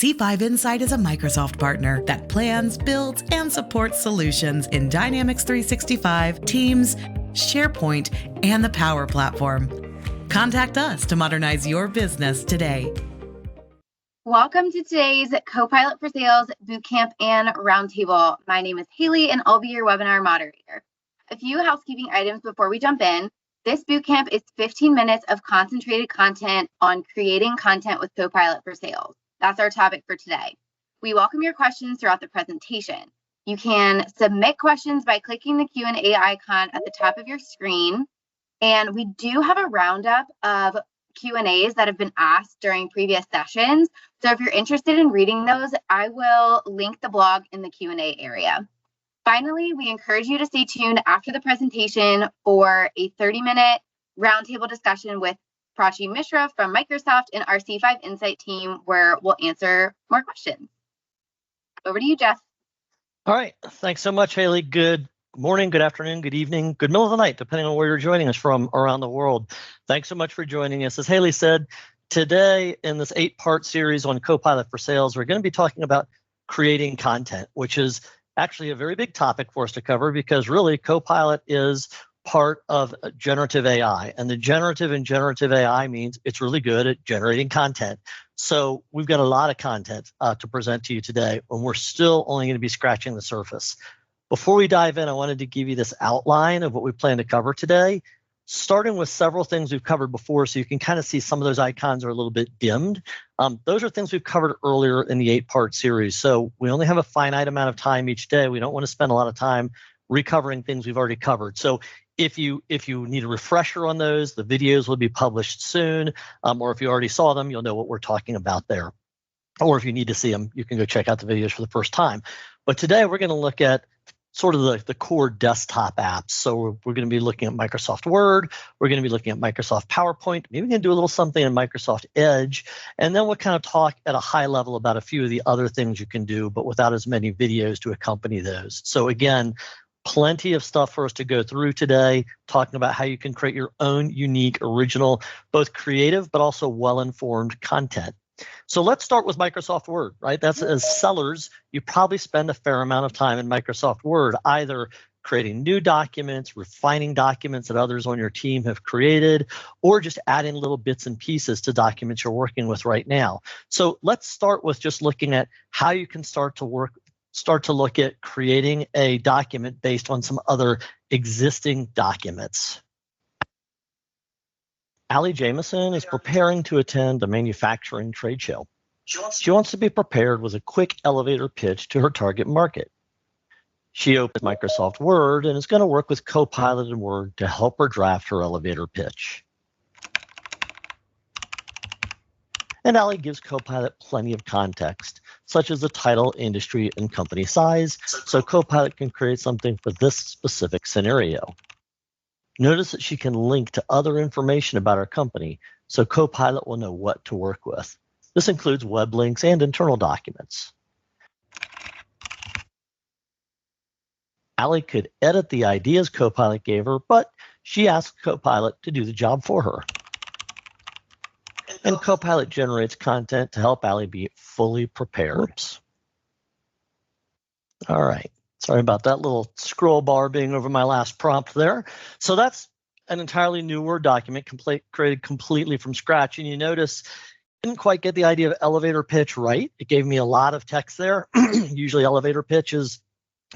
C5 Insight is a Microsoft partner that plans, builds, and supports solutions in Dynamics 365, Teams, SharePoint, and the Power Platform. Contact us to modernize your business today. Welcome to today's Copilot for Sales Bootcamp and Roundtable. My name is Haley, and I'll be your webinar moderator. A few housekeeping items before we jump in. This bootcamp is 15 minutes of concentrated content on creating content with Copilot for Sales. That's our topic for today. We welcome your questions throughout the presentation. You can submit questions by clicking the Q&A icon at the top of your screen. And we do have a roundup of Q&As that have been asked during previous sessions. So if you're interested in reading those, I will link the blog in the Q&A area. Finally, we encourage you to stay tuned after the presentation for a 30-minute roundtable discussion with Prachi Mishra from Microsoft and our C5 Insight team, where we'll answer more questions. Over to you, Jeff. All right. Thanks so much, Haley. Good morning, good afternoon, good evening, good middle of the night, depending on where you're joining us from around the world. Thanks so much for joining us. As Haley said, today in this 8-part series on Copilot for Sales, we're going to be talking about creating content, which is actually a very big topic for us to cover because really Copilot is part of generative AI. And the generative AI means it's really good at generating content. So we've got a lot of content to present to you today, and we're still only going to be scratching the surface. Before we dive in, I wanted to give you this outline of what we plan to cover today, starting with several things we've covered before, so you can kind of see some of those icons are a little bit dimmed. Those are things we've covered earlier in the 8-part series. So we only have a finite amount of time each day. We don't want to spend a lot of time recovering things we've already covered. So if you need a refresher on those, the videos will be published soon, or if you already saw them, you'll know what we're talking about there. Or if you need to see them, you can go check out the videos for the first time. But today we're going to look at sort of the core desktop apps. So we're going to be looking at Microsoft Word. We're going to be looking at Microsoft PowerPoint. Maybe we're going to do a little something in Microsoft Edge. And then we'll kind of talk at a high level about a few of the other things you can do, but without as many videos to accompany those. So again, plenty of stuff for us to go through today, talking about how you can create your own unique, original, both creative, but also well-informed content. So let's start with Microsoft Word, right? That's as sellers, you probably spend a fair amount of time in Microsoft Word, either creating new documents, refining documents that others on your team have created, or just adding little bits and pieces to documents you're working with right now. So let's start with just looking at how you can start to look at creating a document based on some other existing documents. Allie Jameson is preparing to attend a manufacturing trade show. She wants to be prepared with a quick elevator pitch to her target market. She opens Microsoft Word and is going to work with Copilot in Word to help her draft her elevator pitch. And Allie gives Copilot plenty of context, such as the title, industry, and company size, so Copilot can create something for this specific scenario. Notice that she can link to other information about our company, so Copilot will know what to work with. This includes web links and internal documents. Allie could edit the ideas Copilot gave her, but she asked Copilot to do the job for her. And Copilot generates content to help Allie be fully prepared. Oops. All right. Sorry about that little scroll bar being over my last prompt there. So that's an entirely new Word document created completely from scratch. And you notice I didn't quite get the idea of elevator pitch right. It gave me a lot of text there. Usually elevator pitch is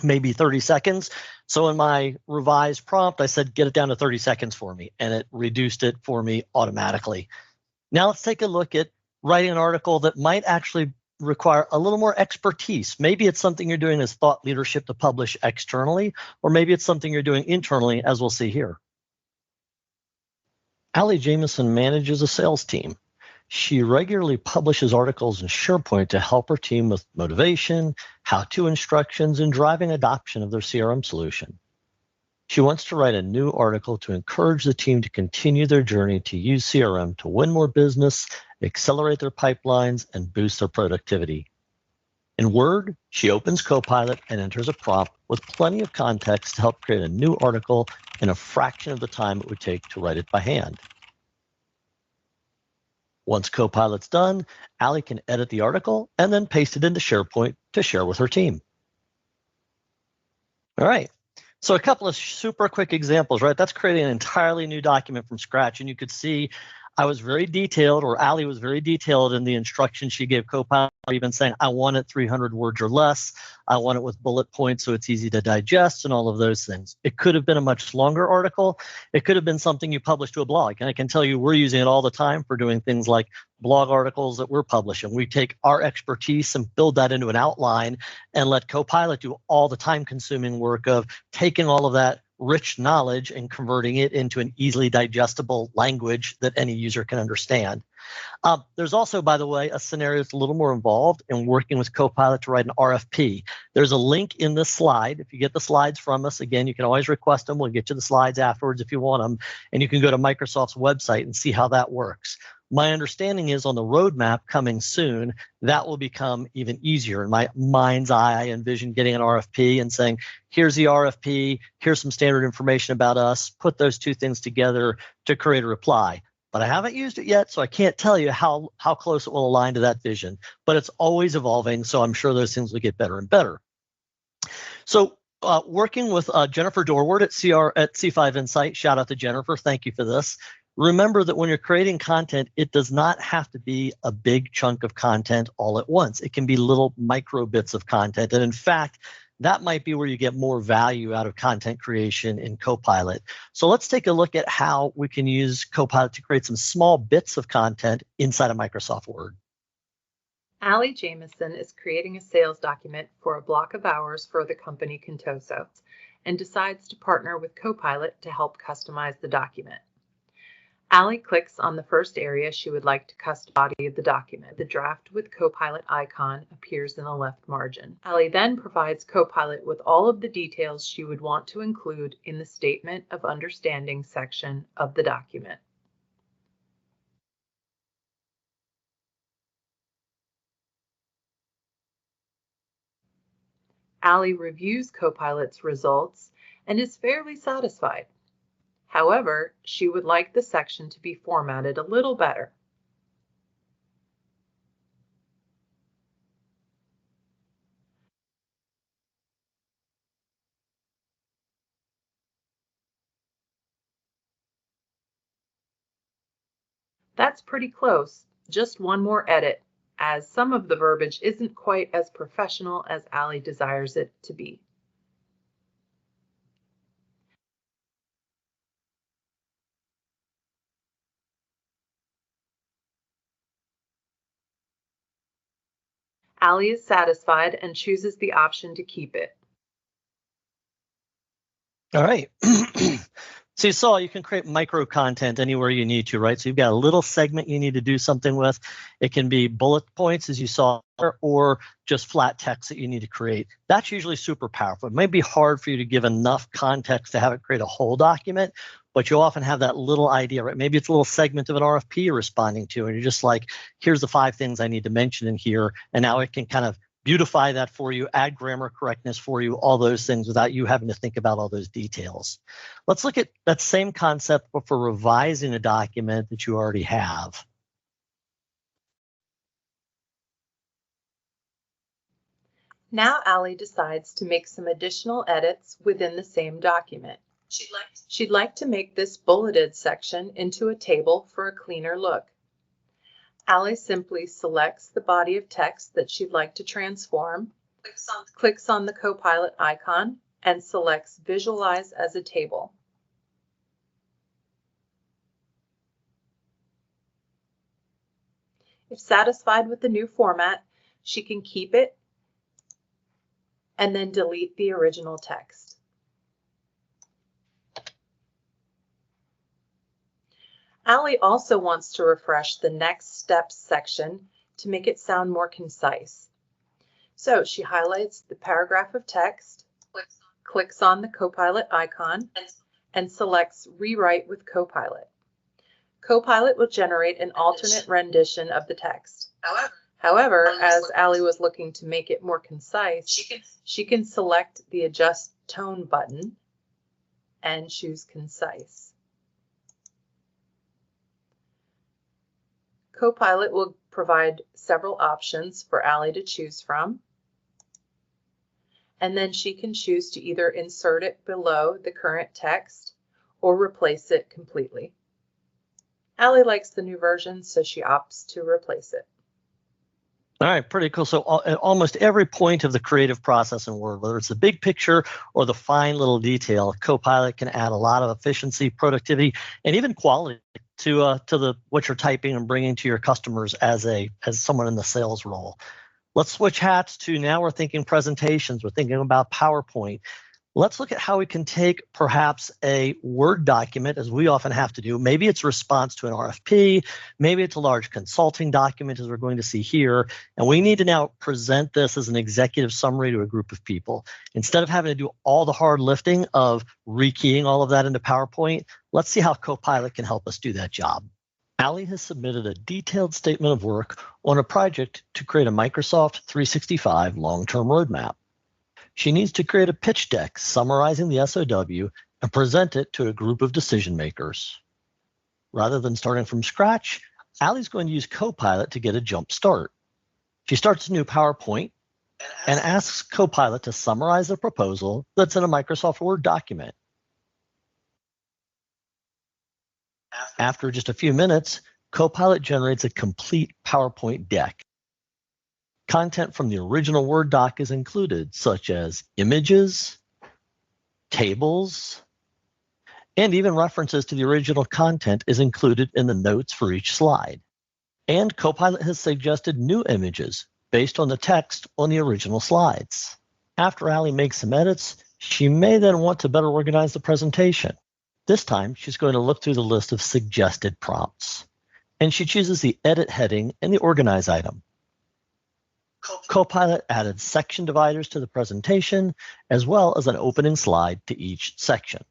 maybe 30 seconds. So in my revised prompt, I said, get it down to 30 seconds for me. And it reduced it for me automatically. Now let's take a look at writing an article that might actually require a little more expertise. Maybe it's something you're doing as thought leadership to publish externally, or maybe it's something you're doing internally, as we'll see here. Allie Jameson manages a sales team. She regularly publishes articles in SharePoint to help her team with motivation, how-to instructions, and driving adoption of their CRM solution. She wants to write a new article to encourage the team to continue their journey to use CRM to win more business, accelerate their pipelines, and boost their productivity. In Word, she opens Copilot and enters a prompt with plenty of context to help create a new article in a fraction of the time it would take to write it by hand. Once Copilot's done, Allie can edit the article and then paste it into SharePoint to share with her team. All right. So a couple of super quick examples, right? That's creating an entirely new document from scratch. And you could see I was very detailed, or Allie was very detailed in the instructions she gave Copilot, even saying, I want it 300 words or less. I want it with bullet points so it's easy to digest and all of those things. It could have been a much longer article. It could have been something you published to a blog. And I can tell you we're using it all the time for doing things like blog articles that we're publishing. We take our expertise and build that into an outline and let Copilot do all the time-consuming work of taking all of that rich knowledge and converting it into an easily digestible language that any user can understand. There's also, by the way, a scenario that's a little more involved in working with Copilot to write an RFP. There's a link in this slide. If you get the slides from us, again, you can always request them. We'll get you the slides afterwards if you want them. And you can go to Microsoft's website and see how that works. My understanding is on the roadmap coming soon, that will become even easier. In my mind's eye, I envision getting an RFP and saying, here's the RFP, here's some standard information about us, put those two things together to create a reply. But I haven't used it yet, so I can't tell you how close it will align to that vision. But it's always evolving, so I'm sure those things will get better and better. So working with Jennifer Dorward at C5 Insight, shout out to Jennifer, thank you for this. Remember that when you're creating content, it does not have to be a big chunk of content all at once. It can be little micro bits of content. And in fact, that might be where you get more value out of content creation in Copilot. So let's take a look at how we can use Copilot to create some small bits of content inside of Microsoft Word. Allie Jamison is creating a sales document for a block of hours for the company Contoso and decides to partner with Copilot to help customize the document. Allie clicks on the first area she would like to customize the body of the document. The draft with Copilot icon appears in the left margin. Allie then provides Copilot with all of the details she would want to include in the Statement of Understanding section of the document. Allie reviews Copilot's results and is fairly satisfied. However, she would like the section to be formatted a little better. That's pretty close, just one more edit, as some of the verbiage isn't quite as professional as Allie desires it to be. Allie is satisfied and chooses the option to keep it. All right. So you saw you can create micro content anywhere you need to, right? So you've got a little segment you need to do something with. It can be bullet points, as you saw, or just flat text that you need to create. That's usually super powerful. It may be hard for you to give enough context to have it create a whole document, but you often have that little idea, right? Maybe it's a little segment of an RFP you're responding to, and you're just like, here's the 5 things I need to mention in here. And now it can kind of beautify that for you, add grammar correctness for you, all those things without you having to think about all those details. Let's look at that same concept, but for revising a document that you already have. Now Allie decides to make some additional edits within the same document. She'd like to make this bulleted section into a table for a cleaner look. Allie simply selects the body of text that she'd like to transform, clicks on the Copilot icon, and selects Visualize as a Table. If satisfied with the new format, she can keep it and then delete the original text. Allie also wants to refresh the Next Steps section to make it sound more concise. So she highlights the paragraph of text, clicks on the Copilot icon, and selects Rewrite with Copilot. Copilot will generate an alternate rendition of the text. However, as Allie was looking to make it more concise, she can select the Adjust Tone button and choose Concise. Copilot will provide several options for Allie to choose from, and then she can choose to either insert it below the current text or replace it completely. Allie likes the new version, so she opts to replace it. All right, pretty cool. So at almost every point of the creative process in Word, whether it's the big picture or the fine little detail, Copilot can add a lot of efficiency, productivity, and even quality to what you're typing and bringing to your customers as someone in the sales role. Let's switch hats to now we're thinking presentations. We're thinking about PowerPoint. Let's look at how we can take perhaps a Word document, as we often have to do. Maybe it's a response to an RFP. Maybe it's a large consulting document, as we're going to see here. And we need to now present this as an executive summary to a group of people. Instead of having to do all the hard lifting of rekeying all of that into PowerPoint, let's see how Copilot can help us do that job. Allie has submitted a detailed statement of work on a project to create a Microsoft 365 long-term roadmap. She needs to create a pitch deck summarizing the SOW and present it to a group of decision makers. Rather than starting from scratch, Allie's going to use Copilot to get a jump start. She starts a new PowerPoint and asks Copilot to summarize the proposal that's in a Microsoft Word document. After just a few minutes, Copilot generates a complete PowerPoint deck. Content from the original Word doc is included, such as images, tables, and even references to the original content is included in the notes for each slide. And Copilot has suggested new images based on the text on the original slides. After Allie makes some edits, she may then want to better organize the presentation. This time, she's going to look through the list of suggested prompts, and she chooses the Edit heading and the Organize item. Copilot added section dividers to the presentation, as well as an opening slide to each section.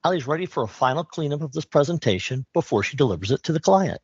Allie's ready for a final cleanup of this presentation before she delivers it to the client.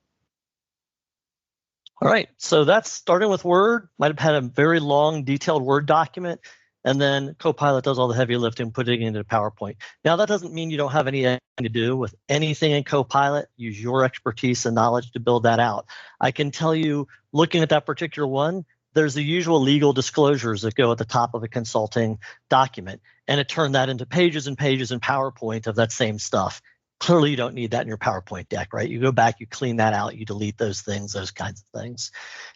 All right, so that's starting with Word. Might have had a very long, detailed Word document, and then Copilot does all the heavy lifting, putting it into PowerPoint. Now, that doesn't mean you don't have anything to do with anything in Copilot. Use your expertise and knowledge to build that out. I can tell you, looking at that particular one, there's the usual legal disclosures that go at the top of a consulting document, and it turned that into pages and pages in PowerPoint of that same stuff. Clearly, you don't need that in your PowerPoint deck, right? You go back, you clean that out, you delete those things, those kinds of things.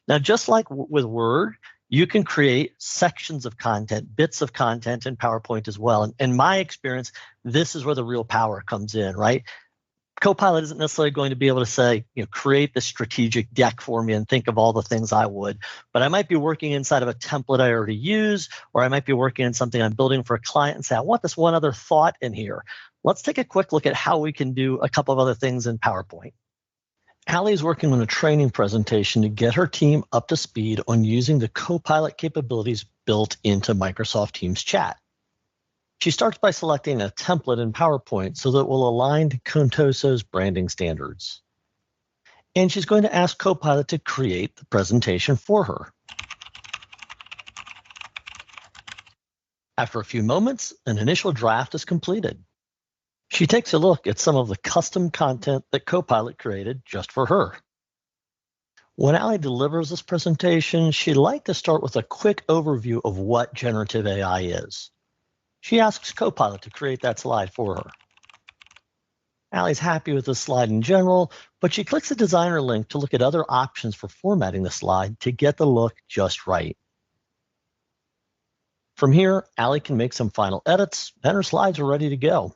Now, just like with Word, you can create sections of content, bits of content in PowerPoint as well. And in my experience, this is where the real power comes in, right? Copilot isn't necessarily going to be able to say, create the strategic deck for me and think of all the things I would, but I might be working inside of a template I already use, or I might be working in something I'm building for a client and say, I want this one other thought in here. Let's take a quick look at how we can do a couple of other things in PowerPoint. Allie is working on a training presentation to get her team up to speed on using the Copilot capabilities built into Microsoft Teams chat. She starts by selecting a template in PowerPoint so that it will align to Contoso's branding standards. And she's going to ask Copilot to create the presentation for her. After a few moments, an initial draft is completed. She takes a look at some of the custom content that Copilot created just for her. When Allie delivers this presentation, she'd like to start with a quick overview of what generative AI is. She asks Copilot to create that slide for her. Allie's happy with the slide in general, but she clicks the designer link to look at other options for formatting the slide to get the look just right. From here, Allie can make some final edits, and her slides are ready to go.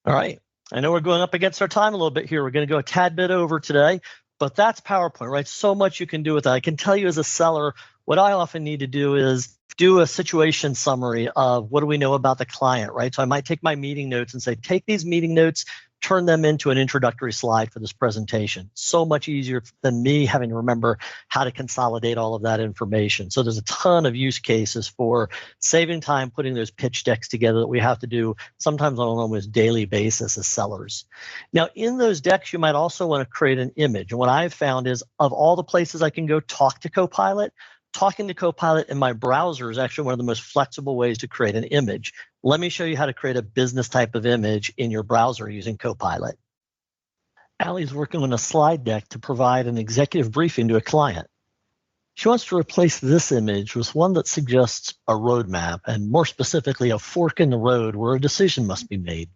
All right, I know we're going up against our time a little bit here. We're going to go a tad bit over today, but that's PowerPoint, right? So much you can do with that. I can tell you as a seller, what I often need to do is do a situation summary of what do we know about the client, right? So I might take my meeting notes and say, take these meeting notes, turn them into an introductory slide for this presentation. So much easier than me having to remember how to consolidate all of that information. So there's a ton of use cases for saving time, putting those pitch decks together that we have to do sometimes on an almost daily basis as sellers. Now, in those decks, you might also want to create an image. And what I've found is of all the places I can go talk to Copilot, talking to Copilot in my browser is actually one of the most flexible ways to create an image. Let me show you how to create a business type of image in your browser using Copilot. Allie's working on a slide deck to provide an executive briefing to a client. She wants to replace this image with one that suggests a roadmap, and more specifically, a fork in the road where a decision must be made.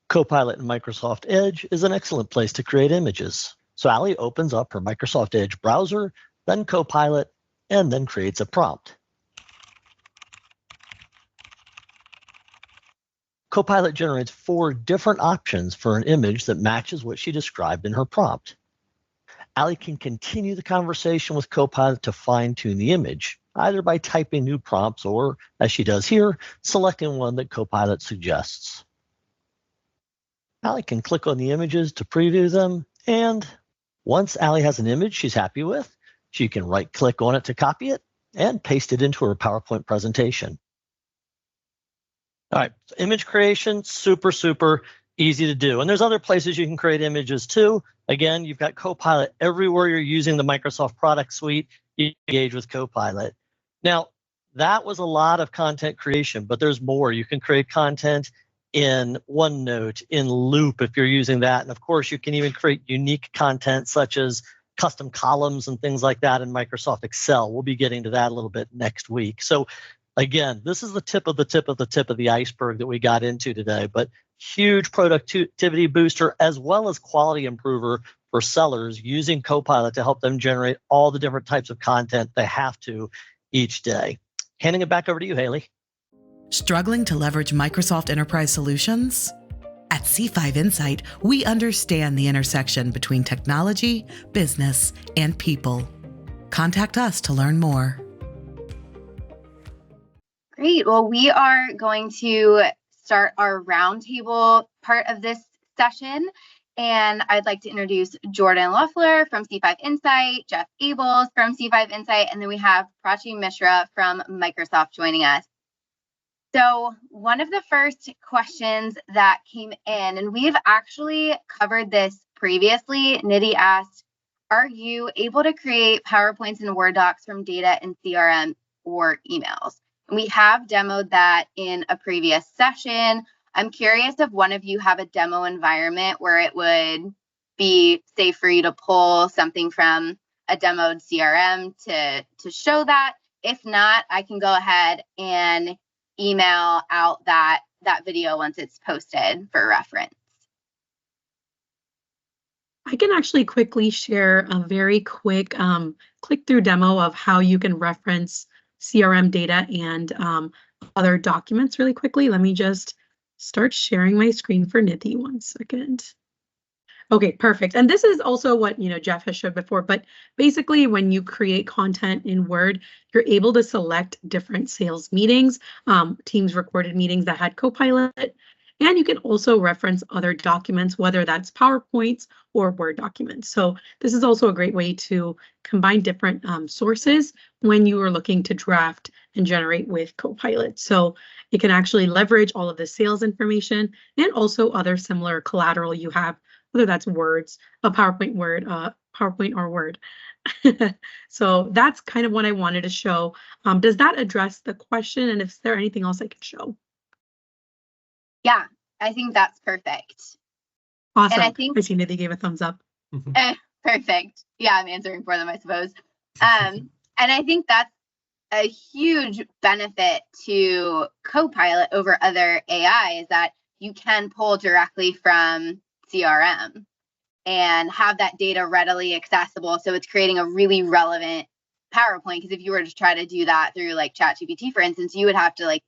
Copilot in Microsoft Edge is an excellent place to create images. So Allie opens up her Microsoft Edge browser, then Copilot, and then creates a prompt. Copilot generates 4 different options for an image that matches what she described in her prompt. Allie can continue the conversation with Copilot to fine-tune the image, either by typing new prompts or, as she does here, selecting one that Copilot suggests. Allie can click on the images to preview them, and once Allie has an image she's happy with, she can right-click on it to copy it and paste it into her PowerPoint presentation. All right, image creation, super, super easy to do. And there's other places you can create images too. Again, you've got Copilot everywhere you're using the Microsoft product suite, you engage with Copilot. Now, that was a lot of content creation, but there's more. You can create content in OneNote, in Loop if you're using that. And of course, you can even create unique content such as custom columns and things like that in Microsoft Excel. We'll be getting to that a little bit next week. So again, this is the tip of the tip of the tip of the iceberg that we got into today, but huge productivity booster as well as quality improver for sellers using Copilot to help them generate all the different types of content they have to each day. Handing it back over to you, Haley. Struggling to leverage Microsoft Enterprise solutions? At C5 Insight, we understand the intersection between technology, business, and people. Contact us to learn more. Great. Well, we are going to start our roundtable part of this session. And I'd like to introduce Jordan Loeffler from C5 Insight, Jeff Abels from C5 Insight, and then we have Prachi Mishra from Microsoft joining us. So one of the first questions that came in, and we've actually covered this previously, Nidhi asked, are you able to create PowerPoints and Word docs from data in CRM or emails? And we have demoed that in a previous session. I'm curious if one of you have a demo environment where it would be safe for you to pull something from a demoed CRM to show that. If not, I can go ahead and email out that video once it's posted for reference. I can actually quickly share a very quick click-through demo of how you can reference CRM data and other documents really quickly. Let me just start sharing my screen for Nidhi 1 second. Okay, perfect. And this is also what Jeff has showed before, but basically when you create content in Word, you're able to select different sales meetings, Teams recorded meetings that had Copilot, and you can also reference other documents, whether that's PowerPoints or Word documents. So this is also a great way to combine different sources when you are looking to draft and generate with Copilot. So it can actually leverage all of the sales information and also other similar collateral you have, whether that's words, a PowerPoint or Word. So that's kind of what I wanted to show. Does that address the question? And is there anything else I can show? Yeah, I think that's perfect. Awesome. And I think I see Nidhi gave a thumbs up. Perfect. Yeah, I'm answering for them, I suppose. And I think that's a huge benefit to Copilot over other AI is that you can pull directly from CRM and have that data readily accessible. So it's creating a really relevant PowerPoint. Because if you were to try to do that through like ChatGPT, for instance, you would have to like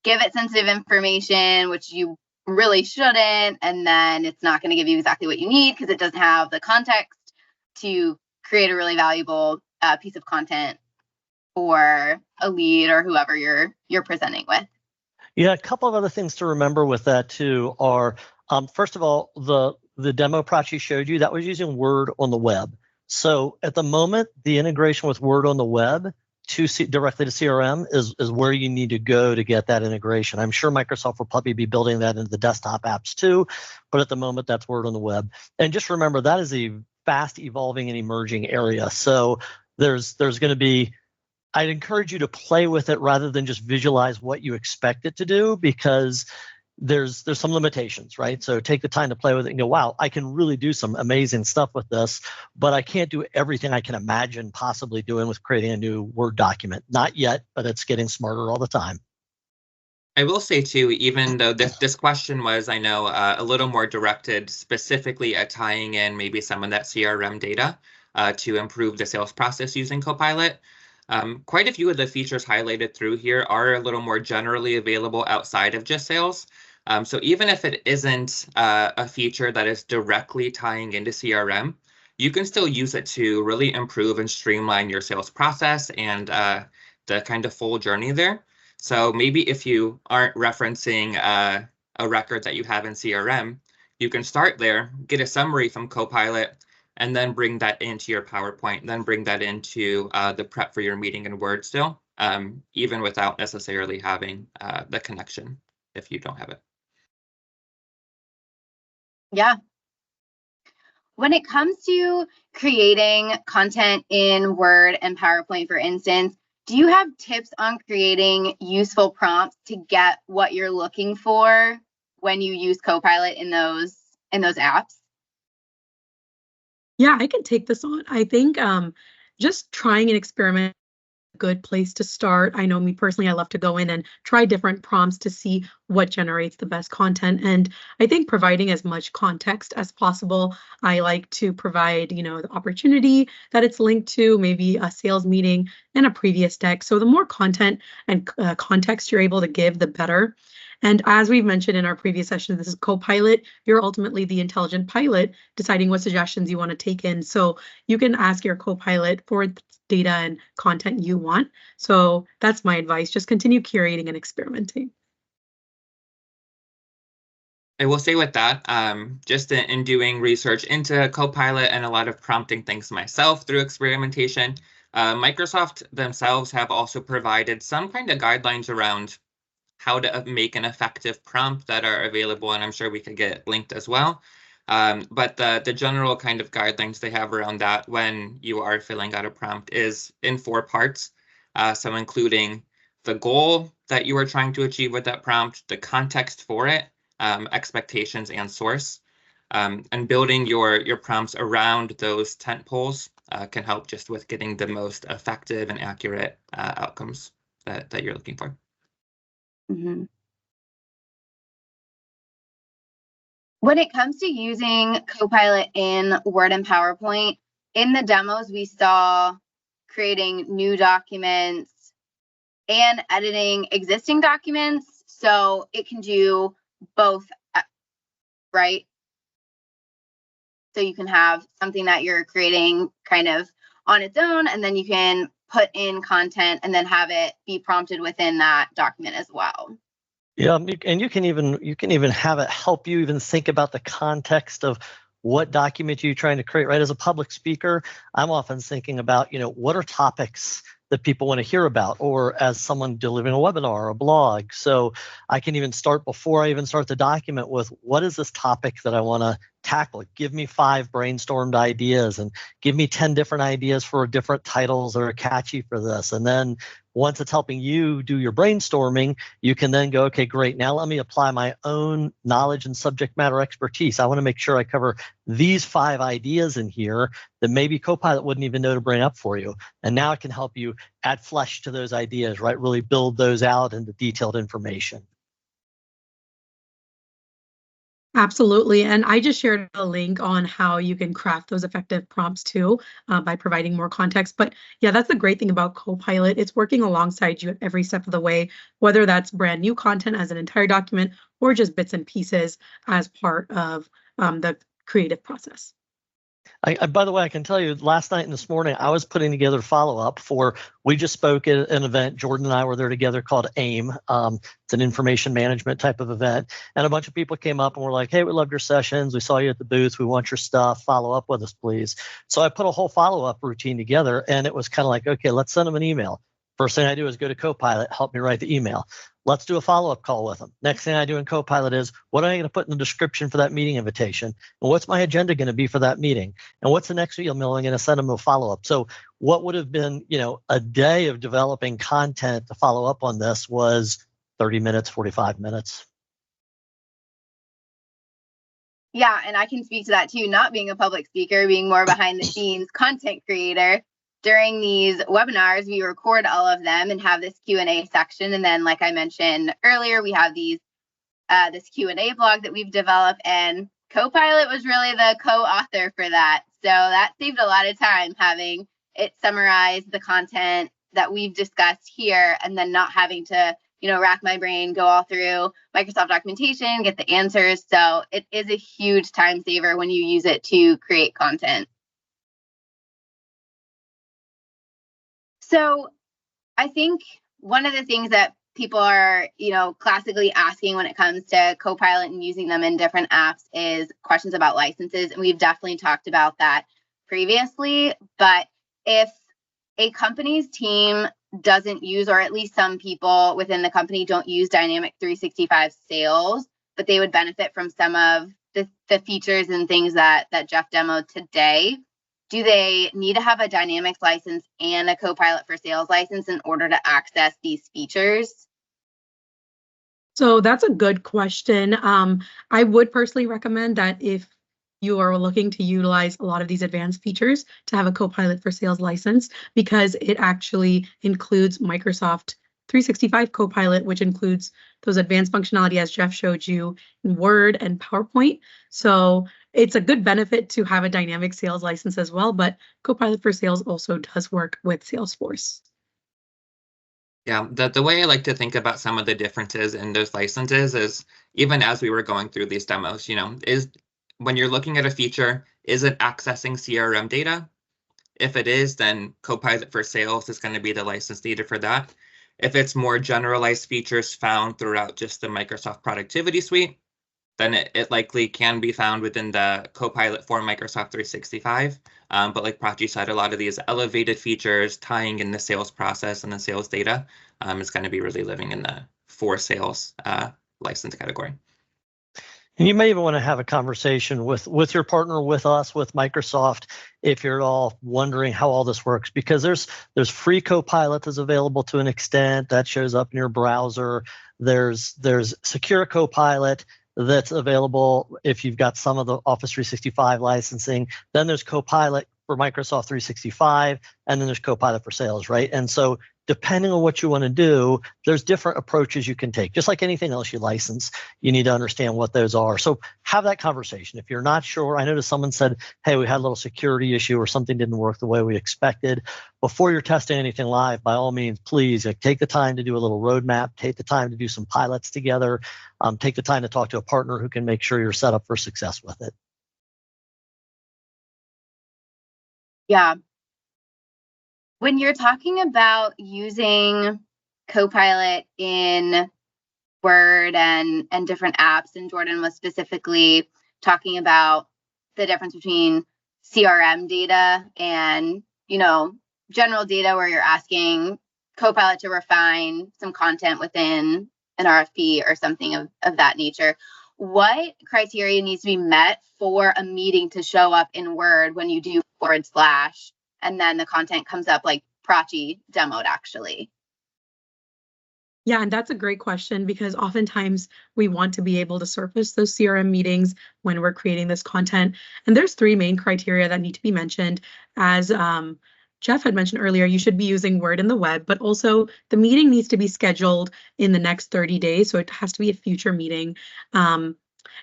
give it sensitive information, which you really shouldn't. And then it's not going to give you exactly what you need because it doesn't have the context to create a really valuable piece of content for a lead or whoever you're presenting with. Yeah, a couple of other things to remember with that too are, first of all, the demo Prachi showed you, that was using Word on the web. So at the moment, the integration with Word on the web directly to CRM is where you need to go to get that integration. I'm sure Microsoft will probably be building that into the desktop apps too, but at the moment, that's Word on the web. And just remember, that is a fast evolving and emerging area. So there's going to be, I'd encourage you to play with it rather than just visualize what you expect it to do, because there's some limitations, right? So take the time to play with it and go, wow, I can really do some amazing stuff with this, but I can't do everything I can imagine possibly doing with creating a new Word document. Not yet, but it's getting smarter all the time. I will say too, even though this question was, I know, a little more directed specifically at tying in maybe some of that CRM data to improve the sales process using Copilot. Quite a few of the features highlighted through here are a little more generally available outside of just sales. So even if it isn't a feature that is directly tying into CRM, you can still use it to really improve and streamline your sales process and the kind of full journey there. So maybe if you aren't referencing a record that you have in CRM, you can start there, get a summary from Copilot, and then bring that into your PowerPoint, then bring that into the prep for your meeting in Word still, even without necessarily having the connection if you don't have it. Yeah. When it comes to creating content in Word and PowerPoint, for instance, do you have tips on creating useful prompts to get what you're looking for when you use Copilot in those apps? Yeah, I can take this on. I think just trying an experiment is a good place to start. I know me personally, I love to go in and try different prompts to see what generates the best content. And I think providing as much context as possible. I like to provide, the opportunity that it's linked to, maybe a sales meeting and a previous deck. So the more content and context you're able to give, the better. And as we've mentioned in our previous session, this is Copilot. You're ultimately the intelligent pilot deciding what suggestions you want to take in. So you can ask your Copilot for data and content you want. So that's my advice. Just continue curating and experimenting. I will say with that, just in doing research into Copilot and a lot of prompting things myself through experimentation, Microsoft themselves have also provided some kind of guidelines around how to make an effective prompt that are available, and I'm sure we could get linked as well. But the general kind of guidelines they have around that when you are filling out a prompt is in 4 parts. So including the goal that you are trying to achieve with that prompt, the context for it, expectations and source, and building your prompts around those tent poles can help just with getting the most effective and accurate outcomes that you're looking for. Mm-hmm. When it comes to using Copilot in Word and PowerPoint, in the demos we saw creating new documents and editing existing documents, so it can do both, right? So you can have something that you're creating kind of on its own, and then you can put in content and then have it be prompted within that document as well. Yeah, and you can even have it help you even think about the context of what document you're trying to create, right? As a public speaker, I'm often thinking about, what are topics that people want to hear about, or as someone delivering a webinar or a blog. So I can even start before I even start the document with, what is this topic that I want to tackle? Give me 5 brainstormed ideas and give me 10 different ideas for different titles that are catchy for this. And then once it's helping you do your brainstorming, you can then go, okay, great. Now let me apply my own knowledge and subject matter expertise. I want to make sure I cover these 5 ideas in here that maybe Copilot wouldn't even know to bring up for you. And now it can help you add flesh to those ideas, right? Really build those out into detailed information. Absolutely. And I just shared a link on how you can craft those effective prompts too, by providing more context. But yeah, that's the great thing about Copilot. It's working alongside you at every step of the way, whether that's brand new content as an entire document or just bits and pieces as part of the creative process. By the way, I can tell you, last night and this morning, I was putting together follow-up for, we just spoke at an event, Jordan and I were there together, called AIM. It's an information management type of event. And a bunch of people came up and were like, hey, we loved your sessions. We saw you at the booth. We want your stuff. Follow up with us, please. So I put a whole follow-up routine together, and it was kind of like, okay, let's send them an email. First thing I do is go to Copilot, help me write the email. Let's do a follow-up call with them. Next thing I do in Copilot is, what am I going to put in the description for that meeting invitation? And what's my agenda going to be for that meeting? And what's the next email I'm going to send them a follow-up? So what would have been, a day of developing content to follow up on this was 30 minutes, 45 minutes. Yeah, and I can speak to that too, not being a public speaker, being more behind the scenes content creator. During these webinars, we record all of them and have this Q&A section. And then, like I mentioned earlier, we have these this Q&A blog that we've developed, and Copilot was really the co-author for that. So that saved a lot of time, having it summarize the content that we've discussed here and then not having to, rack my brain, go all through Microsoft documentation, get the answers. So it is a huge time saver when you use it to create content. So I think one of the things that people are, classically asking when it comes to Copilot and using them in different apps is questions about licenses. And we've definitely talked about that previously. But if a company's team doesn't use, or at least some people within the company don't use Dynamics 365 Sales, but they would benefit from some of the features and things that Jeff demoed today, do they need to have a Dynamics license and a Copilot for Sales license in order to access these features? So that's a good question. I would personally recommend that if you are looking to utilize a lot of these advanced features, to have a Copilot for Sales license, because it actually includes Microsoft 365 Copilot, which includes those advanced functionality as Jeff showed you in Word and PowerPoint. So it's a good benefit to have a dynamic sales license as well, but Copilot for Sales also does work with Salesforce. Yeah, the way I like to think about some of the differences in those licenses is, even as we were going through these demos, is when you're looking at a feature, is it accessing CRM data? If it is, then Copilot for Sales is going to be the license needed for that. If it's more generalized features found throughout just the Microsoft Productivity Suite, then it likely can be found within the Copilot for Microsoft 365. But like Prachi said, a lot of these elevated features tying in the sales process and the sales data is going to be really living in the for sales license category. And you may even want to have a conversation with your partner, with us, with Microsoft, if you're all wondering how all this works, because there's free Copilot that's available to an extent that shows up in your browser. There's secure Copilot that's available if you've got some of the Office 365 licensing. Then there's Copilot for Microsoft 365, and then there's Copilot for Sales, right? And so depending on what you want to do, there's different approaches you can take. Just like anything else you license, you need to understand what those are. So have that conversation. If you're not sure, I noticed someone said, hey, we had a little security issue or something didn't work the way we expected. Before you're testing anything live, by all means, please take the time to do a little roadmap, take the time to do some pilots together, take the time to talk to a partner who can make sure you're set up for success with it. Yeah. When you're talking about using Copilot in Word and different apps, and Jordan was specifically talking about the difference between CRM data and, general data where you're asking Copilot to refine some content within an RFP or something of that nature. What criteria needs to be met for a meeting to show up in Word when you do / and then the content comes up like Prachi demoed actually? Yeah, and that's a great question, because oftentimes we want to be able to surface those CRM meetings when we're creating this content. And there's 3 main criteria that need to be mentioned. As Jeff had mentioned earlier, you should be using Word in the web, but also the meeting needs to be scheduled in the next 30 days. So it has to be a future meeting.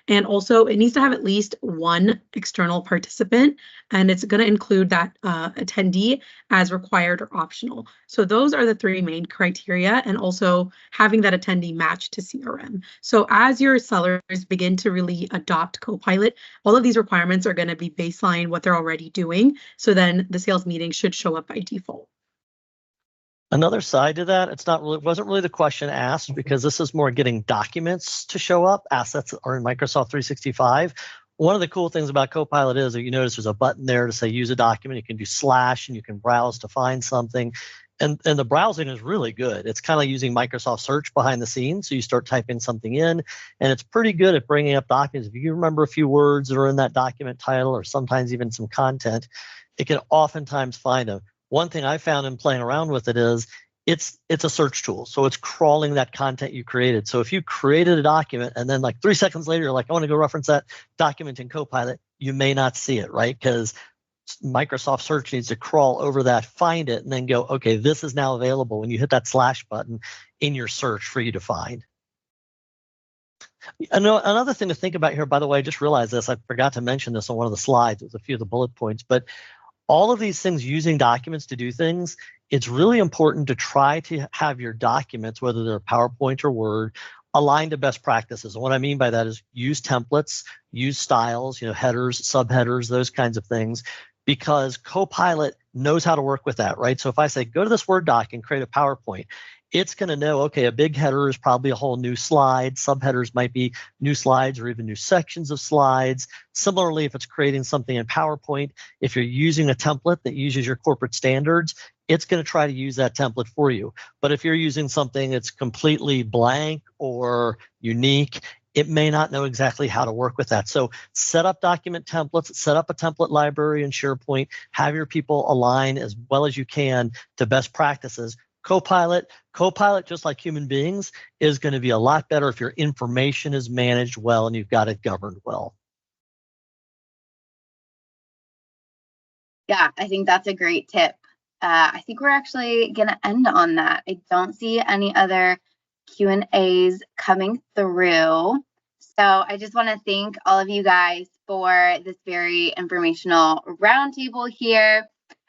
And also it needs to have at least one external participant, and it's going to include that attendee as required or optional. So those are the 3 main criteria, and also having that attendee match to CRM. So as your sellers begin to really adopt Copilot, all of these requirements are going to be baseline what they're already doing. So then the sales meeting should show up by default. Another side to that, wasn't really the question asked, because this is more getting documents to show up, assets that are in Microsoft 365. One of the cool things about Copilot is that you notice there's a button there to say use a document. You can do / and you can browse to find something. And the browsing is really good. It's kind of using Microsoft Search behind the scenes. So you start typing something in, and it's pretty good at bringing up documents. If you remember a few words that are in that document title, or sometimes even some content, it can oftentimes find them. One thing I found in playing around with it is it's a search tool. So it's crawling that content you created. So if you created a document and then like 3 seconds later, you're like, I want to go reference that document in Copilot, you may not see it, right? Because Microsoft Search needs to crawl over that, find it, and then go, okay, this is now available when you hit that slash button in your search for you to find. Another thing to think about here, by the way, I just realized this. I forgot to mention this on one of the slides with a few of the bullet points, but all of these things using documents to do things, it's really important to try to have your documents, whether they're PowerPoint or Word, aligned to best practices. And what I mean by that is use templates, use styles, headers, subheaders, those kinds of things, because Copilot knows how to work with that, right? So if I say, go to this Word doc and create a PowerPoint, it's going to know, okay, a big header is probably a whole new slide. Subheaders might be new slides or even new sections of slides. Similarly, if it's creating something in PowerPoint, if you're using a template that uses your corporate standards, it's going to try to use that template for you. But if you're using something that's completely blank or unique, it may not know exactly how to work with that. So set up document templates, set up a template library in SharePoint, have your people align as well as you can to best practices. Copilot, just like human beings, is going to be a lot better if your information is managed well and you've got it governed well. Yeah, I think that's a great tip. I think we're actually going to end on that. I don't see any other Q&As coming through. So I just want to thank all of you guys for this very informational roundtable here.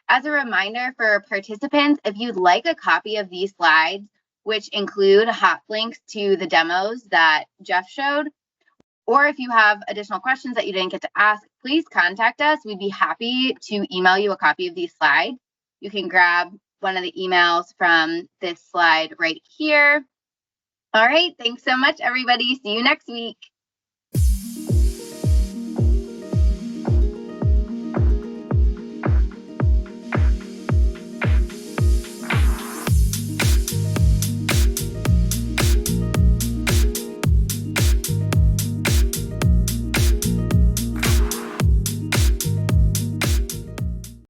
As a reminder for participants, if you'd like a copy of these slides, which include hot links to the demos that Jeff showed, or if you have additional questions that you didn't get to ask, please contact us. We'd be happy to email you a copy of these slides. You can grab one of the emails from this slide right here. All right, thanks so much, everybody. See you next week.